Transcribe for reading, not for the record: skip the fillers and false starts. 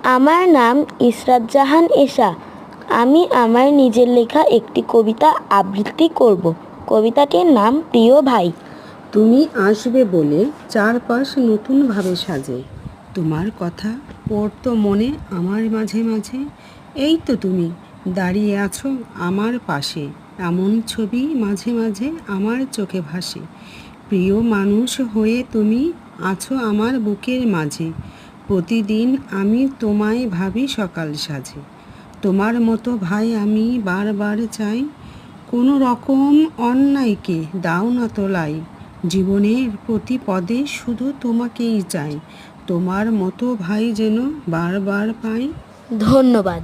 আমার নাম ইসরাত জাহান এশা। আমি আমার নিজের লেখা একটি কবিতা আবৃত্তি করব। কবিতাটির নাম প্রিয় ভাই। তুমি আসবে বলে চারপাশ নতুনভাবে সাজে, তোমার কথা পড়তো মনে আমার মাঝে মাঝে। এই তো তুমি দাঁড়িয়ে আছো আমার পাশে, এমন ছবি মাঝে মাঝে আমার চোখে ভাসে। প্রিয় মানুষ হয়ে তুমি আছো আমার বুকের মাঝে, প্রতিদিন আমি তোমায় ভাবি সকাল সাজে। তোমার মতো ভাই আমি বারবার চাই, কোনো রকম অন্যায়কে দাও না তোলাই। জীবনের প্রতি পদে শুধু তোমাকেই চাই, তোমার মতো ভাই যেন বারবার পাই। ধন্যবাদ।